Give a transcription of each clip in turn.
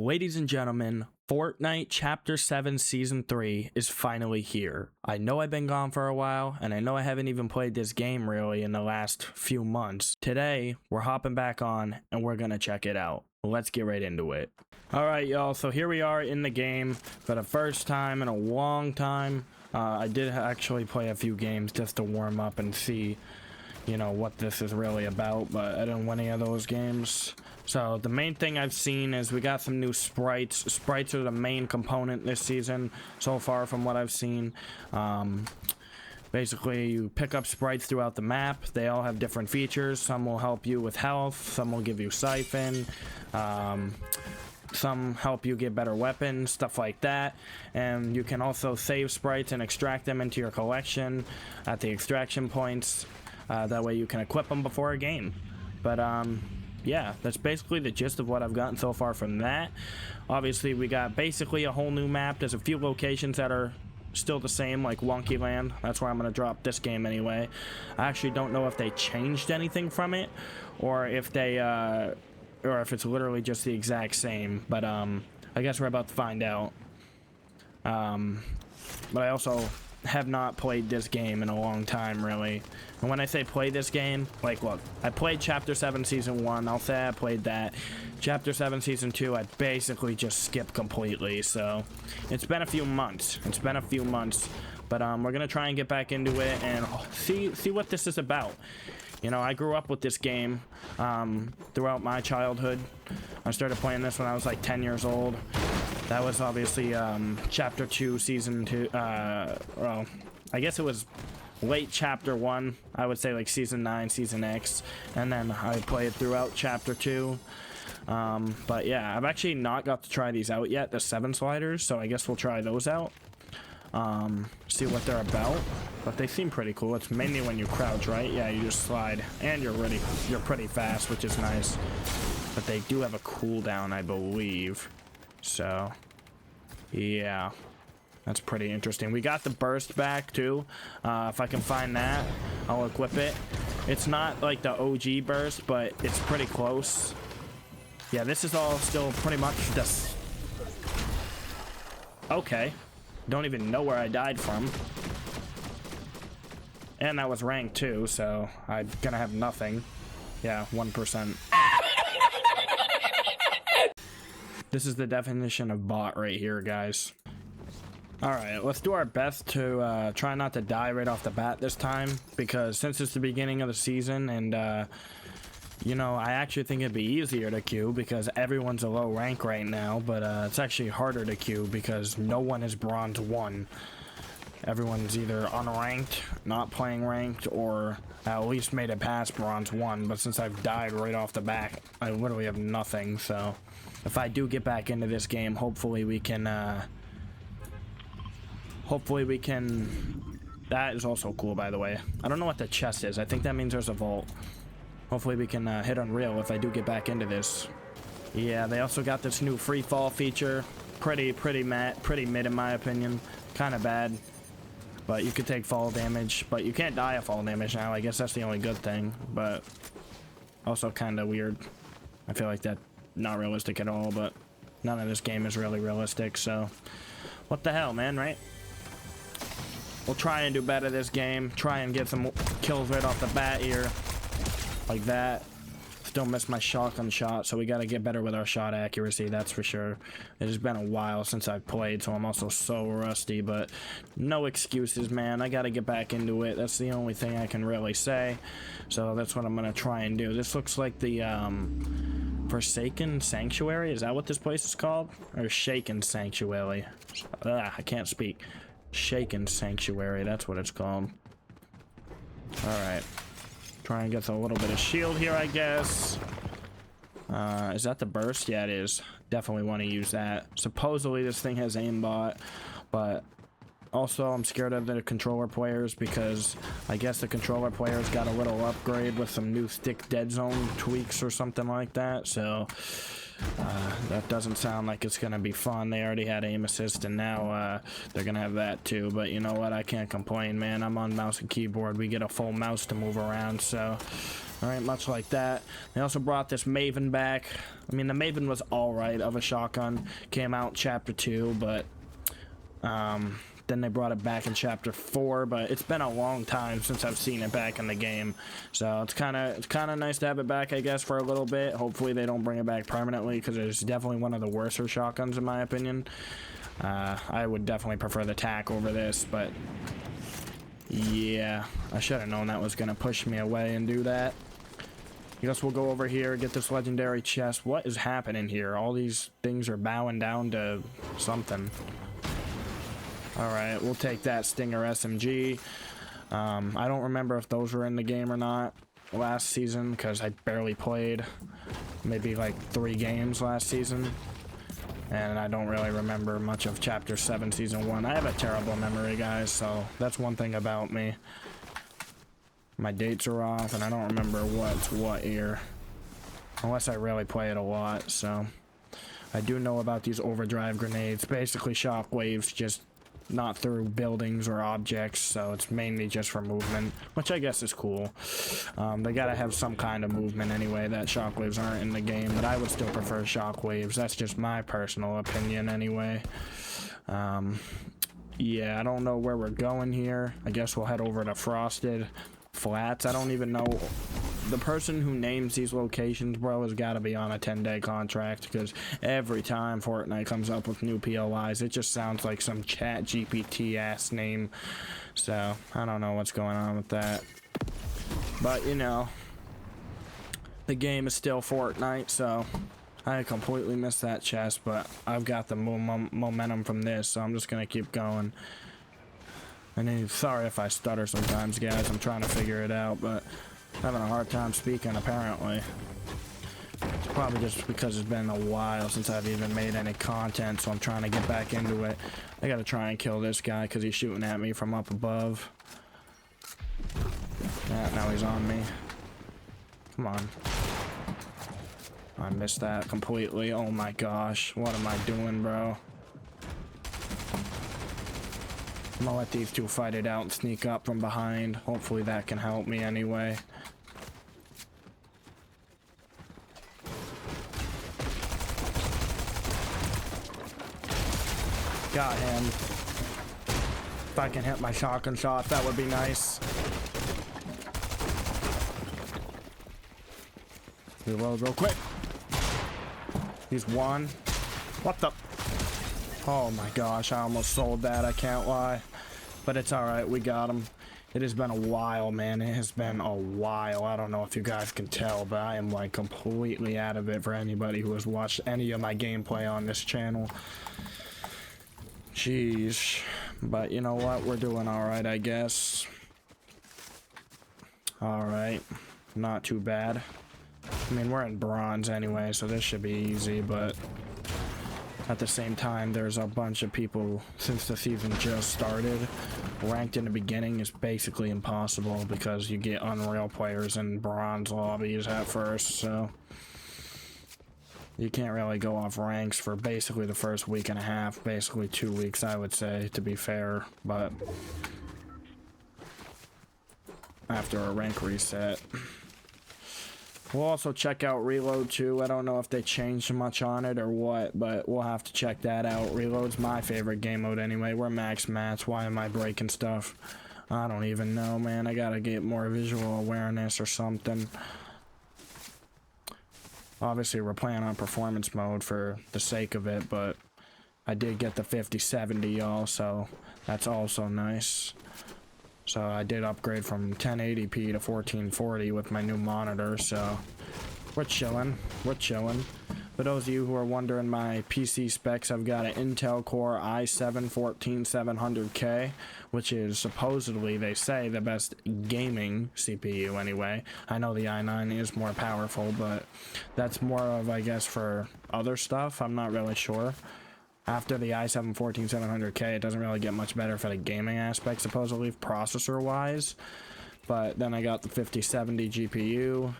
Ladies and gentlemen, Fortnite Chapter 7 Season 3 is finally here. I know I've been gone for a while, and I know I haven't even played this game really in the last few months. Today, we're hopping back on, and we're gonna check it out. Let's get right into it. Alright y'all, so here we are in the game for the first time in a long time. I did actually play a few games just to warm up and see, you know, what this is really about, but I didn't win any of those games. So the main thing I've seen is we got some new sprites. Sprites are the main component this season so far from what I've seen. Basically, you pick up sprites throughout the map. They all have different features. Some will help you with health, some will give you siphon, some help you get better weapons, stuff like that. And you can also save sprites and extract them into your collection at the extraction points. That way you can equip them before a game. But yeah, that's basically the gist of what I've gotten so far from that. Obviously, we got basically a whole new map. There's a few locations that are still the same, like Wonky Land. That's where I'm going to drop this game anyway. I actually don't know if they changed anything from it, or if they, or if it's literally just the exact same. But I guess we're about to find out. But I also have not played this game in a long time, really. And when I say play this game, like, look, I played Chapter 7 Season 1, I'll say I played that. Chapter 7 Season 2, I basically just skipped completely, so it's been a few months. But we're gonna try and get back into it and see what this is about. You know, I grew up with this game throughout my childhood. I started playing this when I was like 10 years old. That was obviously Chapter 2, Season 2. Well, I guess it was late Chapter 1. I would say like Season 9, Season X. And then I played throughout Chapter 2. But yeah, I've actually not got to try these out yet, the 7 sliders. So I guess we'll try those out. See what they're about. But they seem pretty cool. It's mainly when you crouch, right? Yeah, you just slide. And you're pretty fast, which is nice. But they do have a cooldown, I believe. So, yeah, that's pretty interesting. We got the burst back too. If I can find that, I'll equip it. It's not like the OG burst, but it's pretty close. Yeah, this is all still pretty much this. Okay, don't even know where I died from. And that was ranked too, so I'm gonna have nothing. Yeah, 1%. This is the definition of bot right here, guys. Alright, let's do our best to try not to die right off the bat this time, because since it's the beginning of the season and you know, I actually think it'd be easier to queue because everyone's a low rank right now, but it's actually harder to queue because no one is bronze 1. Everyone's either unranked, not playing ranked, or at least made it past bronze 1, but since I've died right off the bat, I literally have nothing. So if I do get back into this game, hopefully we can that is also cool, by the way. I don't know what the chest is. I think that means there's a vault. Hopefully we can hit Unreal if I do get back into this. Yeah, they also got this new free fall feature. Pretty mid in my opinion. Kind of bad. But you could take fall damage, but you can't die of fall damage now. I guess that's the only good thing, but also kind of weird. I feel like that's not realistic at all, but none of this game is really realistic, so what the hell, man, right? We'll try and do better this game. Try and get some kills right off the bat here. Like that. Still missed my shotgun shot, so we got to get better with our shot accuracy, that's for sure. It has been a while since I've played, so I'm also so rusty, but no excuses, man. I got to get back into it. That's the only thing I can really say, so that's what I'm going to try and do. This looks like the Forsaken Sanctuary. Is that what this place is called? Or Shaken Sanctuary? I can't speak. Shaken Sanctuary, that's what it's called. Alright. Try and get a little bit of shield here, I guess. Is that the burst? Yeah, it is. Definitely want to use that. Supposedly this thing has aimbot, but also I'm scared of the controller players because I guess the controller players got a little upgrade with some new stick dead zone tweaks or something like that. So That doesn't sound like it's gonna be fun. They already had aim assist, and now they're gonna have that too. But you know what? I can't complain, man. I'm on mouse and keyboard. We get a full mouse to move around, so all right, much like that. They also brought this Maven back. I mean, the Maven was all right of a shotgun. Came out chapter 2, but then they brought it back in chapter 4, but it's been a long time since I've seen it back in the game, so it's kind of nice to have it back, I guess, for a little bit. Hopefully they don't bring it back permanently, because it's definitely one of the worser shotguns in my opinion. I would definitely prefer the TAC over this, but yeah, I should have known that was gonna push me away and do that. I guess we'll go over here, get this legendary chest. What is happening here? All these things are bowing down to something. Alright, we'll take that Stinger SMG. I don't remember if those were in the game or not last season, because I barely played. Maybe like 3 games last season. And I don't really remember much of Chapter 7, Season 1. I have a terrible memory, guys, so that's one thing about me. My dates are off, and I don't remember what's what year. Unless I really play it a lot, so... I do know about these overdrive grenades. Basically shockwaves, just not through buildings or objects, so it's mainly just for movement, which I guess is cool. They gotta have some kind of movement anyway. That shockwaves aren't in the game, but I would still prefer shockwaves. That's just my personal opinion anyway. Yeah, I don't know where we're going here. I guess we'll head over to Frosted Flats. I don't even know. The person who names these locations, bro, has got to be on a 10-day contract, because every time Fortnite comes up with new POIs, it just sounds like some chat GPT ass name. So I don't know what's going on with that, but you know, the game is still Fortnite, so I completely missed that chest, but I've got the momentum from this, so I'm just gonna keep going. And sorry if I stutter sometimes, guys. I'm trying to figure it out, but having a hard time speaking apparently. It's probably just because it's been a while since I've even made any content, so I'm trying to get back into it. I gotta try and kill this guy because he's shooting at me from up above. Yeah, now he's on me. Come on. I missed that completely. Oh my gosh, what am I doing, bro? I'm gonna let these two fight it out and sneak up from behind. Hopefully that can help me anyway. Got him. If I can hit my shotgun shot, that would be nice. Reload real quick. He's one. What the? Oh my gosh, I almost sold that, I can't lie. But it's alright, we got him. It has been a while, man. It has been a while. I don't know if you guys can tell, but I am like completely out of it for anybody who has watched any of my gameplay on this channel. Jeez. But you know what? We're doing alright, I guess. Alright. Not too bad. I mean, we're in bronze anyway, so this should be easy, but at the same time, there's a bunch of people, since the season just started, ranked in the beginning is basically impossible because you get unreal players in bronze lobbies at first, so you can't really go off ranks for basically the first week and a half, basically 2 weeks, I would say, to be fair, but after a rank reset. We'll also check out Reload too. I don't know if they changed much on it or what, but we'll have to check that out. Reload's my favorite game mode anyway. We're max mats. Why am I breaking stuff? I don't even know, man. I gotta get more visual awareness or something. Obviously, we're playing on performance mode for the sake of it, but I did get the 5070, y'all, so that's also nice. So I did upgrade from 1080p to 1440 with my new monitor, so we're chilling. We're chilling. For those of you who are wondering my PC specs, I've got an Intel Core i7-14700K, which is supposedly, they say, the best gaming CPU anyway. I know the i9 is more powerful, but that's more of, I guess, for other stuff. I'm not really sure. After the i7-14700K, it doesn't really get much better for the gaming aspect, supposedly, processor-wise. But then I got the 5070 GPU.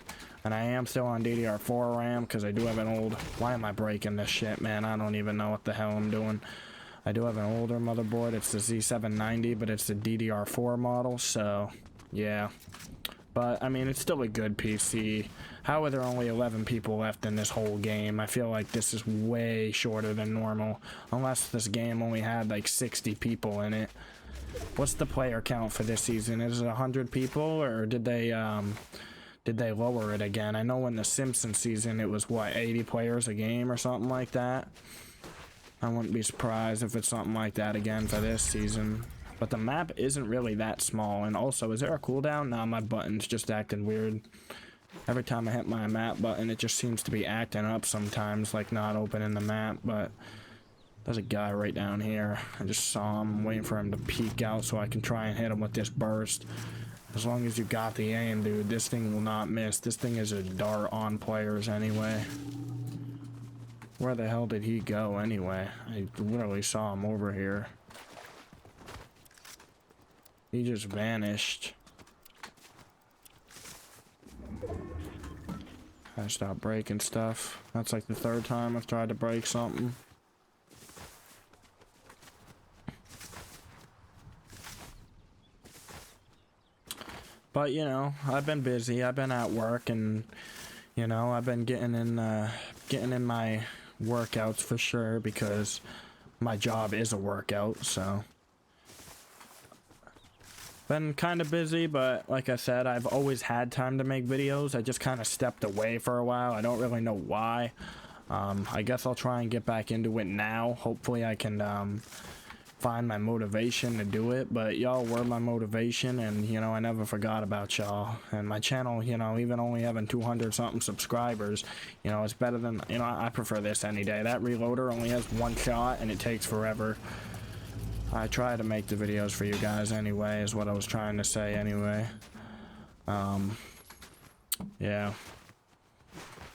And I am still on DDR4 RAM because I do have an old... Why am I breaking this shit, man? I don't even know what the hell I'm doing. I do have an older motherboard. It's the Z790, but it's the DDR4 model, so yeah. But, I mean, it's still a good PC. How are there only 11 people left in this whole game? I feel like this is way shorter than normal. Unless this game only had, like, 60 people in it. What's the player count for this season? Is it 100 people, or did they lower it again? I know in the Simpsons season it was, what, 80 players a game or something like that? I wouldn't be surprised if it's something like that again for this season. But the map isn't really that small. And also, is there a cooldown? Nah, my button's just acting weird. Every time I hit my map button, it just seems to be acting up sometimes, like not opening the map. But there's a guy right down here. I just saw him, waiting for him to peek out so I can try and hit him with this burst. As long as you got the aim, dude, this thing will not miss. This thing is a dart on players anyway. Where the hell did he go anyway? I literally saw him over here. He just vanished. I stopped breaking stuff. That's like the third time I've tried to break something. But, you know, I've been busy. I've been at work, and, you know, I've been getting in my workouts for sure, because my job is a workout, so. Been kind of busy, but like I said, I've always had time to make videos. I just kind of stepped away for a while. I don't really know why. I guess I'll try and get back into it now. Hopefully I can find my motivation to do it, but y'all were my motivation, and you know, I never forgot about y'all. And my channel, you know, even only having 200 something subscribers, you know, it's better than, you know, I prefer this any day. That reloader only has one shot and it takes forever. I try to make the videos for you guys anyway, is what I was trying to say anyway. Yeah.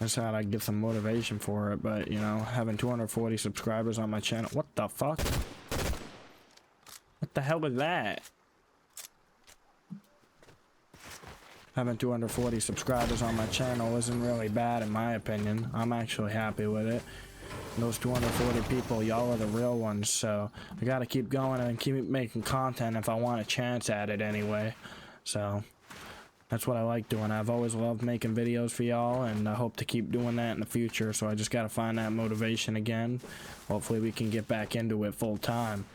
I just thought I'd get some motivation for it, but you know, having 240 subscribers on my channel, what the fuck? What the hell is that? Having 240 subscribers on my channel isn't really bad in my opinion. I'm actually happy with it. And those 240 people, y'all are the real ones, so I gotta keep going and keep making content if I want a chance at it anyway. So that's what I like doing. I've always loved making videos for y'all, and I hope to keep doing that in the future, so I just gotta find that motivation again. Hopefully we can get back into it full time.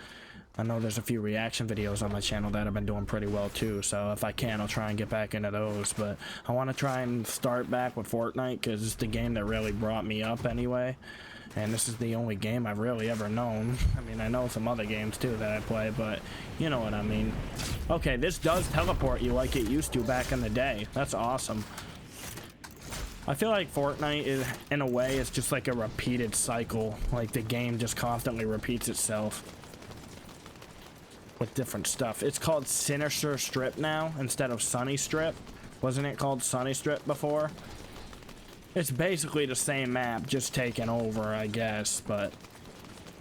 I know there's a few reaction videos on my channel that have been doing pretty well too, so if I can, I'll try and get back into those. But I want to try and start back with Fortnite, because it's the game that really brought me up anyway. And this is the only game I've really ever known. I mean, I know some other games too that I play, but you know what I mean. Okay, this does teleport you like it used to back in the day. That's awesome. I feel like Fortnite is, in a way, it's just like a repeated cycle. Like the game just constantly repeats itself with different stuff. It's called Sinister Strip now instead of Sunny Strip. Wasn't it called Sunny Strip before? It's basically the same map, just taken over, I guess, but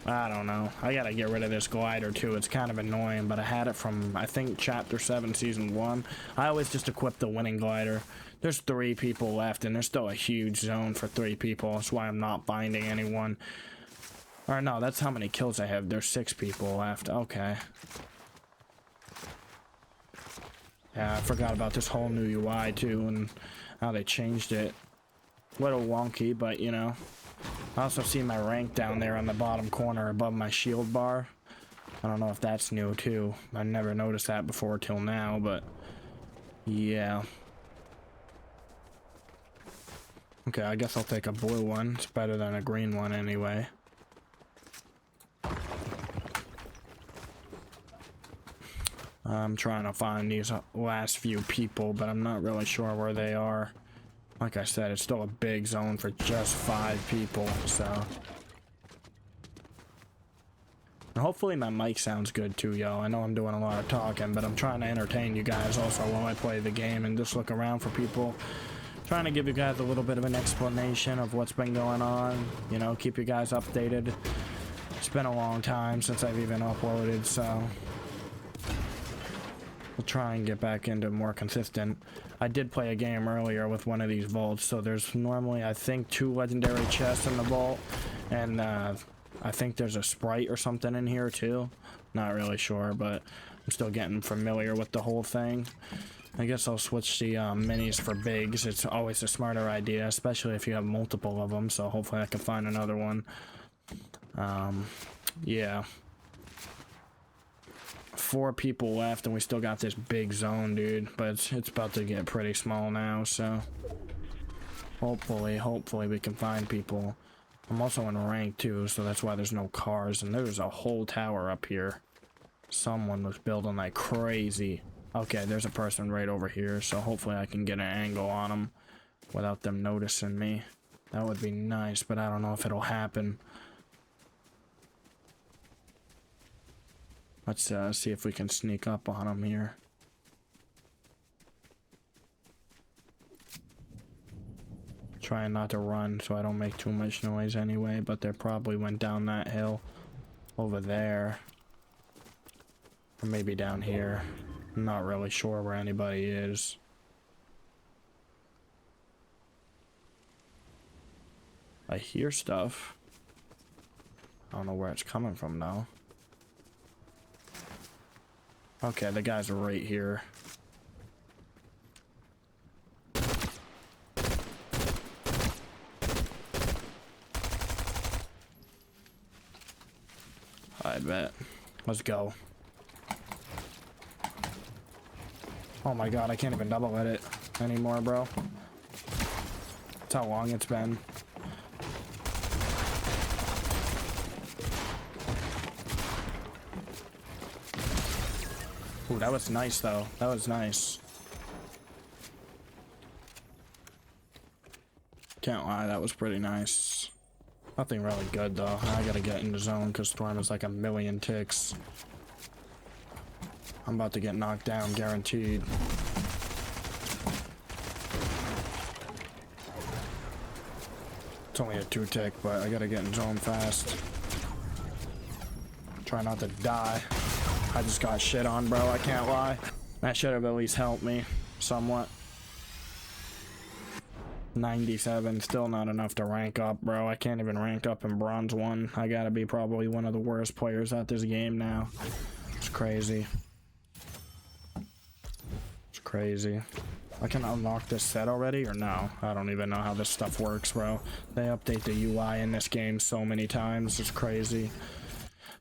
I don't know. I gotta get rid of this glider too. It's kind of annoying, but I had it from, I think, Chapter 7, Season 1. I always just equip the winning glider. There's 3 people left, and there's still a huge zone for 3 people. That's why I'm not finding anyone. Or no, that's how many kills I have. There's 6 people left. Okay. Yeah, I forgot about this whole new UI too, and how they changed it. A little wonky, but you know. I also see my rank down there on the bottom corner above my shield bar. I don't know if that's new too. I never noticed that before till now, but yeah. Okay, I guess I'll take a blue one. It's better than a green one anyway. I'm trying to find these last few people, but I'm not really sure where they are. Like I said, it's still a big zone for just 5 people, so. And hopefully my mic sounds good too, y'all. I know I'm doing a lot of talking, but I'm trying to entertain you guys also while I play the game and just look around for people. Trying to give you guys a little bit of an explanation of what's been going on. You know, keep you guys updated. It's been a long time since I've even uploaded, so. We'll try and get back into more consistent. I did play a game earlier with one of these vaults, so there's normally, I think, 2 legendary chests in the vault, and I think there's a sprite or something in here too. Not really sure, but I'm still getting familiar with the whole thing. I guess I'll switch the minis for bigs. It's always a smarter idea, especially if you have multiple of them, so hopefully I can find another one. Yeah. 4 people left and we still got this big zone, dude, but it's about to get pretty small now, so hopefully we can find people. I'm also in rank too, so that's why there's no cars, and there's a whole tower up here. Someone was building like crazy. Okay, there's a person right over here, so hopefully I can get an angle on them without them noticing me. That would be nice, but I don't know if it'll happen. Let's see if we can sneak up on them here. Trying not to run so I don't make too much noise anyway, but they probably went down that hill over there. Or maybe down here. I'm not really sure where anybody is. I hear stuff. I don't know where it's coming from though. Okay, the guys are right here. I bet. Let's go. Oh my god, I can't even double edit anymore, bro. That's how long it's been. Ooh, that was nice though. That was nice. Can't lie, that was pretty nice. Nothing really good though. I gotta get in the zone because Storm is like a million ticks. I'm about to get knocked down, guaranteed. It's only a 2-tick, but I gotta get in zone fast. Try not to die. I just got shit on, bro. I can't lie. That should have at least helped me somewhat. 97, still not enough to rank up, bro. I can't even rank up in bronze 1. I gotta be probably one of the worst players at this game now. It's crazy. It's crazy. I can unlock this set already or no? I don't even know how this stuff works, bro. They update the UI in this game so many times. It's crazy.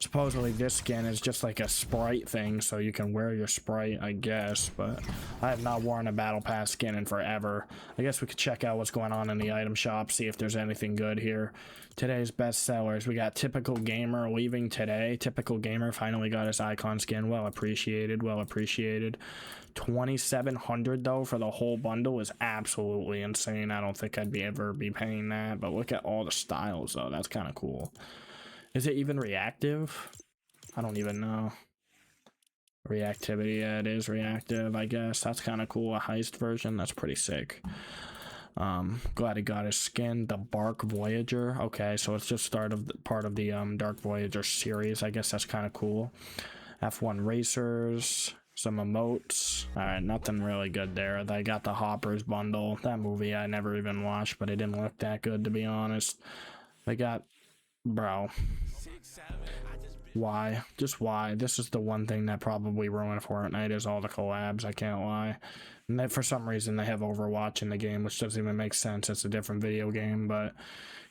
Supposedly this skin is just like a sprite thing, so you can wear your sprite, I guess, but I have not worn a battle pass skin in forever. I guess we could check out what's going on in the item shop, see if there's anything good here. Today's best sellers, we got Typical Gamer leaving today. Typical Gamer finally got his icon skin. Well appreciated, well appreciated. 2,700 though for the whole bundle is absolutely insane. I don't think I'd ever be paying that, but look at all the styles though. That's kind of cool. Is it even reactive? I don't even know. Reactivity, yeah, it is reactive, I guess. That's kind of cool. A heist version, that's pretty sick. Glad he got his skin. The Bark Voyager. Okay, so it's just part of the Dark Voyager series. I guess that's kind of cool. F1 Racers. Some emotes. Alright, nothing really good there. They got the Hoppers bundle. That movie I never even watched, but it didn't look that good, to be honest. They got... Bro. Why? Just why? This is the one thing that probably ruined Fortnite is all the collabs, I can't lie. And they, for some reason they have Overwatch in the game, which doesn't even make sense. It's a different video game, but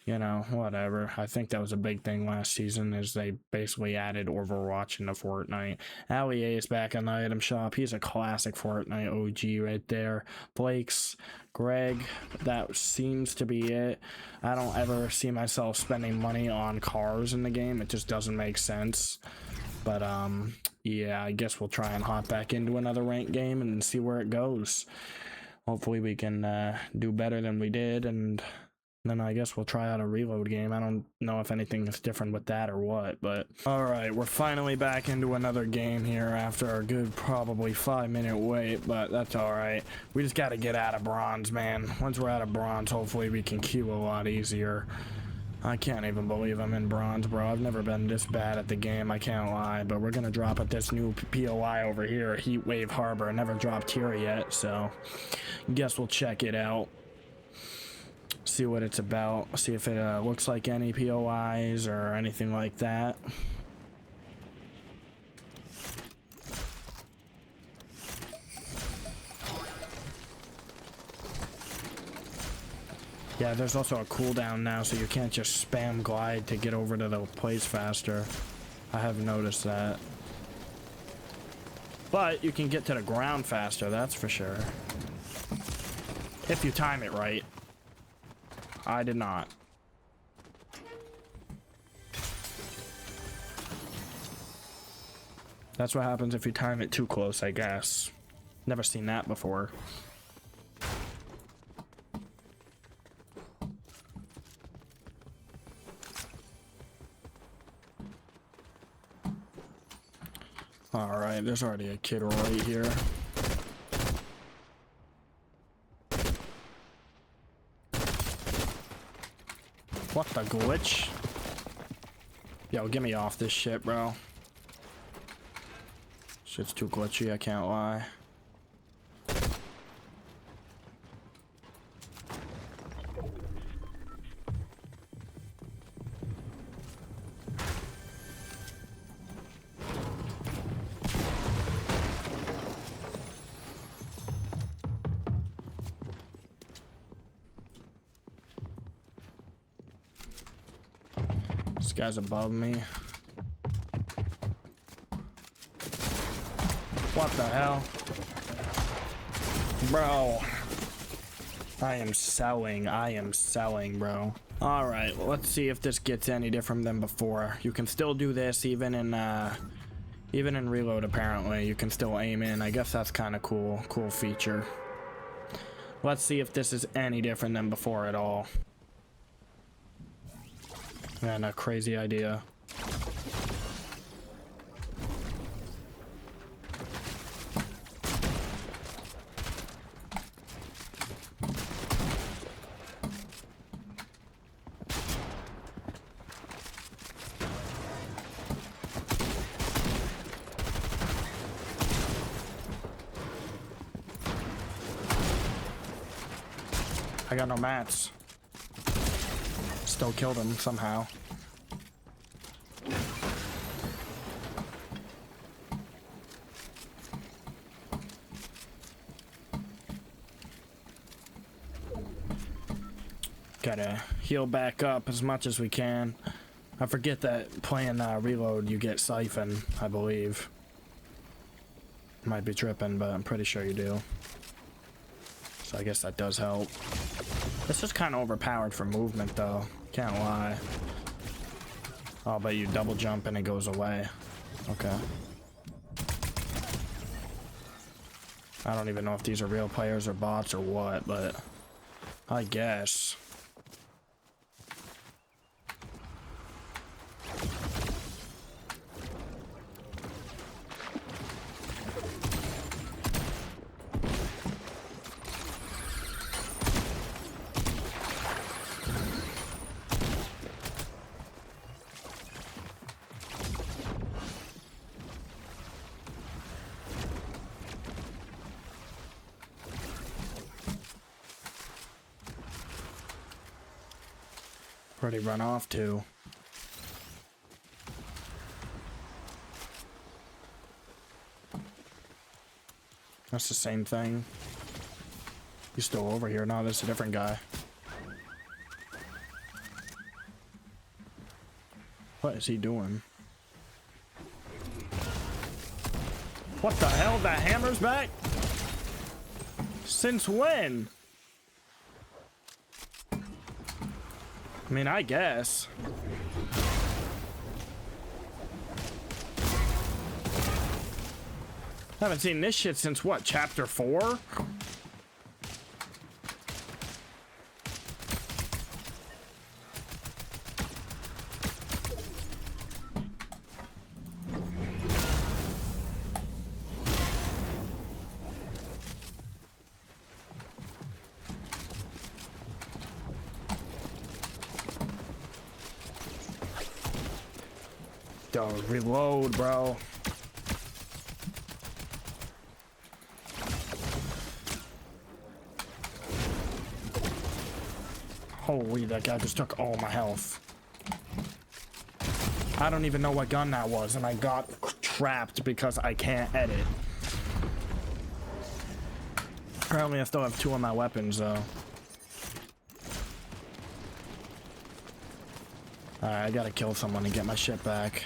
you know, whatever. I think that was a big thing last season is they basically added Overwatch into Fortnite. Ali A is back in the item shop. He's a classic Fortnite OG right there. Blake's, Greg, that seems to be it. I don't ever see myself spending money on cars in the game. It just doesn't make sense. But yeah, I guess we'll try and hop back into another ranked game and see where it goes. Hopefully we can do better than we did, and then I guess we'll try out a reload game. I don't know if anything is different with that or what, but alright, we're finally back into another game here after a good probably 5-minute wait, but that's alright. We just got to get out of bronze, man. Once we're out of bronze, hopefully we can queue a lot easier. I can't even believe I'm in bronze, bro. I've never been this bad at the game, I can't lie. But we're gonna drop at this new POI over here, Heatwave Harbor. Never dropped here yet, so guess we'll check it out. See what it's about. See if it looks like any POIs or anything like that. Yeah, there's also a cooldown now, so you can't just spam glide to get over to the place faster. I have noticed that. But you can get to the ground faster, that's for sure. If you time it right. I did not. That's what happens if you time it too close, I guess. Never seen that before. Alright, there's already a kid right here. What the glitch? Yo, get me off this shit, bro. Shit's too glitchy, I can't lie. This guy's above me. What the hell? Bro. I am selling, bro. Alright, well, let's see if this gets any different than before. You can still do this even in reload, apparently. You can still aim in. I guess that's kind of cool. Cool feature. Let's see if this is any different than before at all. Man, a crazy idea. I got no mats. Still killed him somehow. Gotta heal back up as much as we can. I forget that playing reload you get siphon, I believe. Might be tripping, but I'm pretty sure you do. So I guess that does help. This is kind of overpowered for movement though, can't lie. Oh, but you double jump and it goes away. Okay. I don't even know if these are real players or bots or what, but I guess. Where'd he run off to? That's the same thing. He's still over here. No, that's a different guy. What is he doing? What the hell? That hammer's back? Since when? I mean, I guess. Haven't seen this shit since what, chapter 4? Don't reload, bro. Holy, that guy just took all my health. I don't even know what gun that was, and I got trapped because I can't edit. Apparently, I still have 2 of my weapons, though. Alright, I gotta kill someone and get my shit back.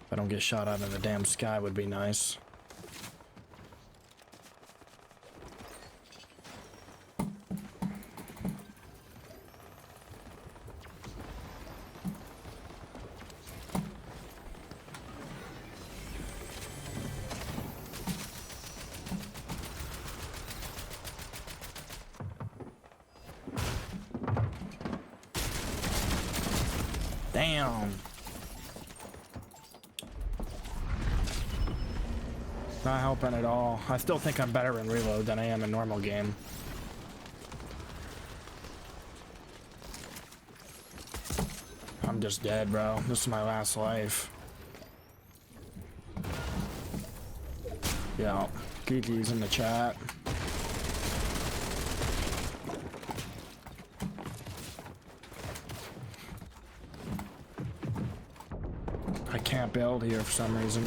If I don't get shot out of the damn sky, would be nice. Damn. Not helping at all. I still think I'm better in reload than I am in normal game. I'm just dead, bro. This is my last life. Yeah, GG's in the chat. I can't build here for some reason.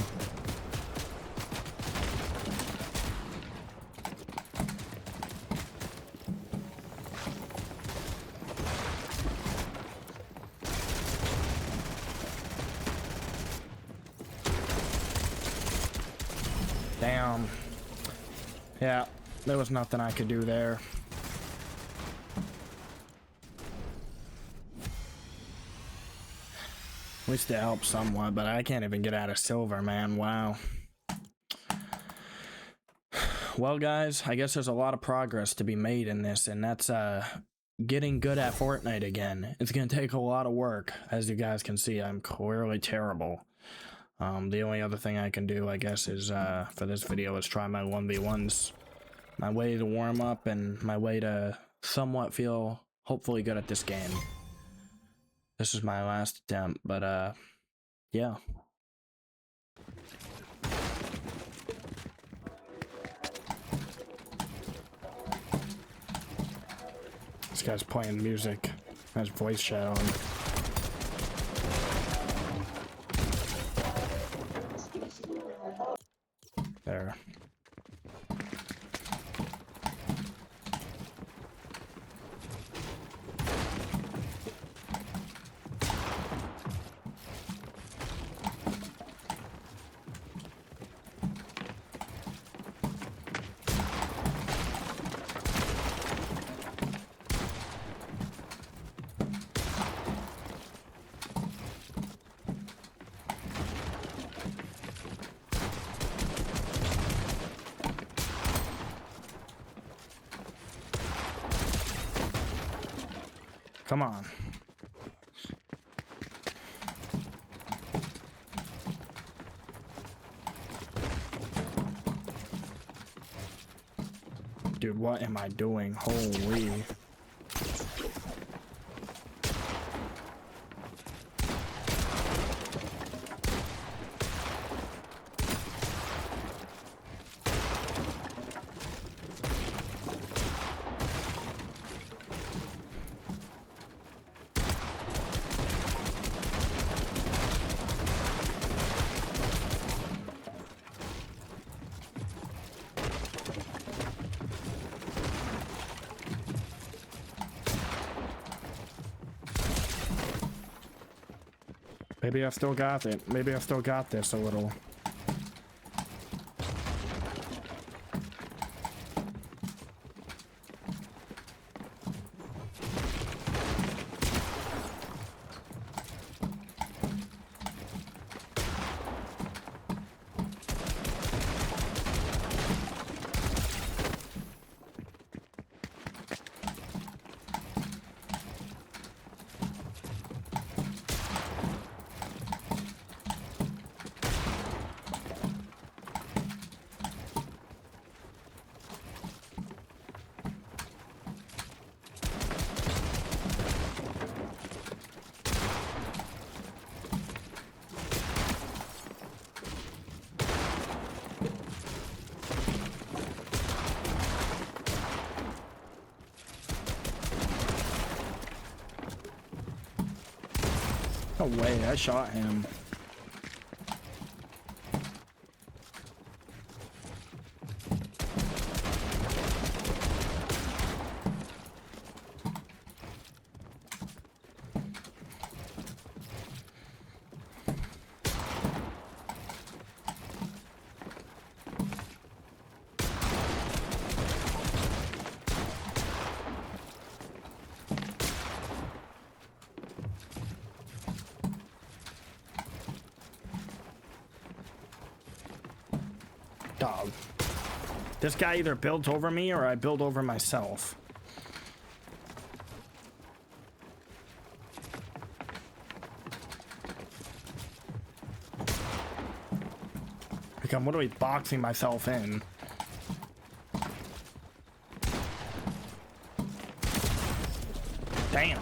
Damn. Yeah, there was nothing I could do there. At least it helped somewhat, but I can't even get out of silver, man. Wow. Well, guys, I guess there's a lot of progress to be made in this, and that's getting good at Fortnite again. It's gonna take a lot of work. As you guys can see, I'm clearly terrible. The only other thing I can do, I guess, is for this video is try my 1v1s. My way to warm up and my way to somewhat feel hopefully good at this game. This is my last attempt, but yeah. This guy's playing music. Has voice chat on. There. Come on. Dude, what am I doing? Holy. Maybe I still got it. Maybe I still got this a little. way, I shot him. Dog. This guy either builds over me or I build over myself. Like I'm literally boxing myself in. Damn.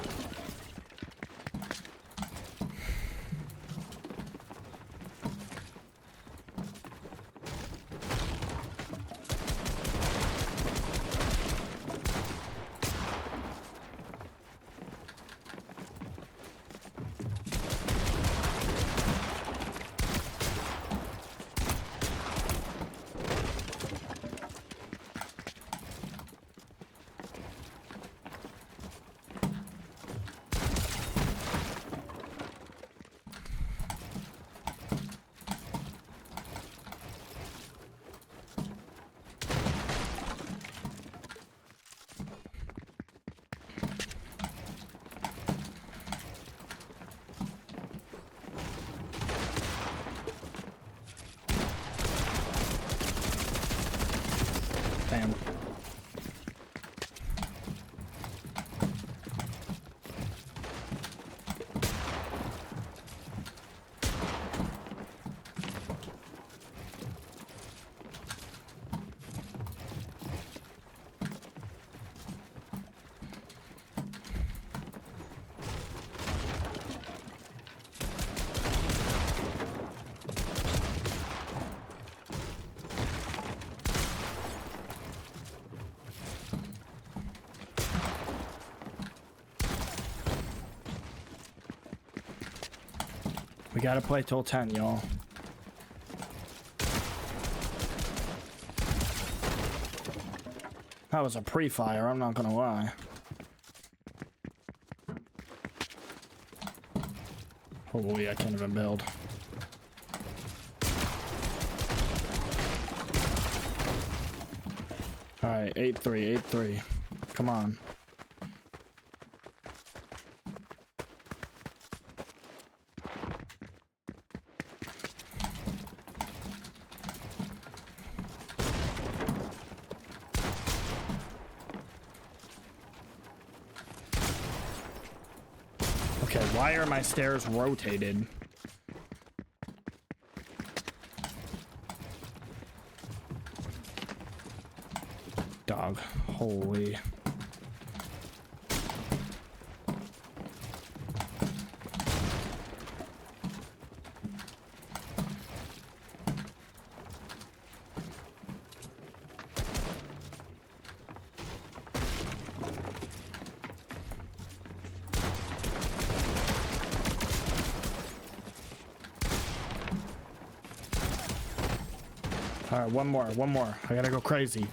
Damn. We gotta play till 10, y'all. That was a pre-fire, I'm not gonna lie. Holy, I can't even build. Alright, 8-3, 8-3. Come on. Okay, why are my stairs rotated? Dog, holy. All right, one more. I gotta go crazy.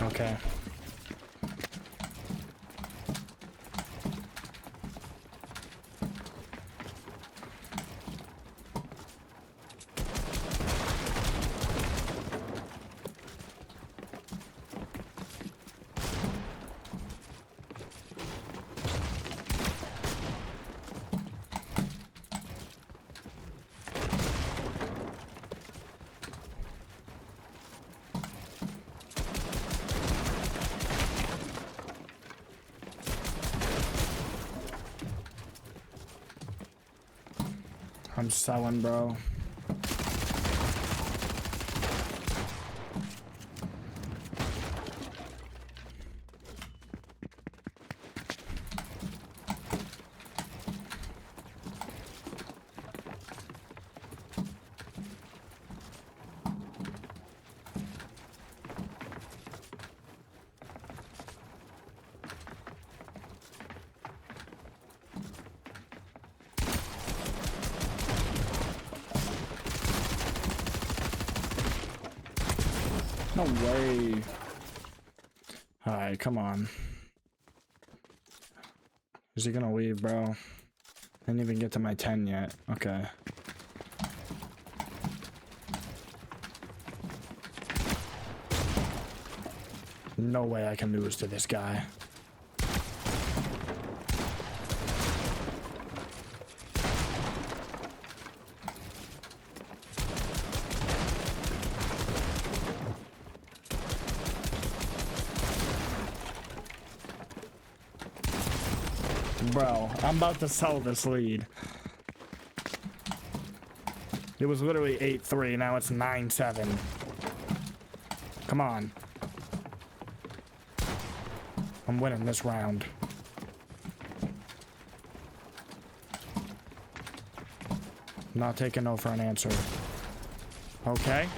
Okay. I'm selling, bro. No way. Alright, come on. Is he gonna leave, bro? Didn't even get to my 10 yet. Okay. No way I can lose to this guy. Bro, I'm about to sell this lead. It was literally 8-3, now it's 9-7. Come on. I'm winning this round. Not taking no for an answer. Okay.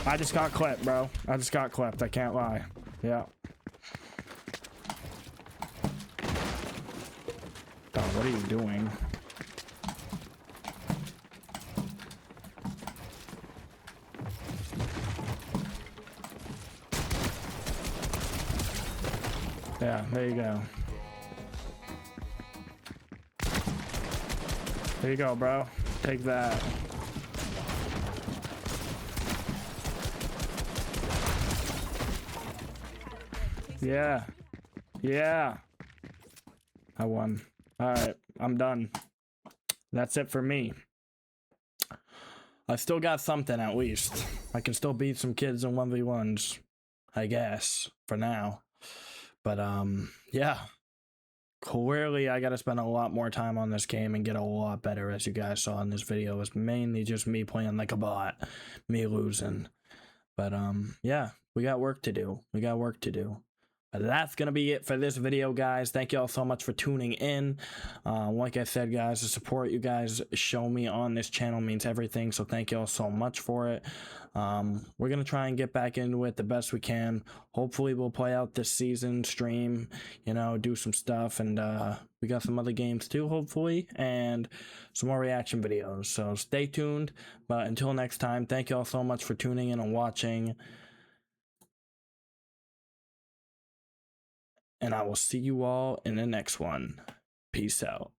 I just got clipped, bro. I just got clipped, I can't lie. Yeah. Oh, what are you doing? Yeah, there you go. There you go, bro. Take that. Yeah. Yeah. I won. Alright, I'm done. That's it for me. I still got something at least. I can still beat some kids in 1v1s. I guess. For now. But, yeah. Clearly, I gotta spend a lot more time on this game and get a lot better, as you guys saw in this video. It's mainly just me playing like a bot. Me losing. But, yeah. We got work to do. We got work to do. But that's going to be it for this video, guys. Thank you all so much for tuning in. Like I said, guys, the support you guys show me on this channel means everything. So thank you all so much for it. We're going to try and get back into it the best we can. Hopefully we'll play out this season, stream, you know, do some stuff. And we got some other games too, hopefully. And some more reaction videos. So stay tuned. But until next time, thank you all so much for tuning in and watching. And I will see you all in the next one. Peace out.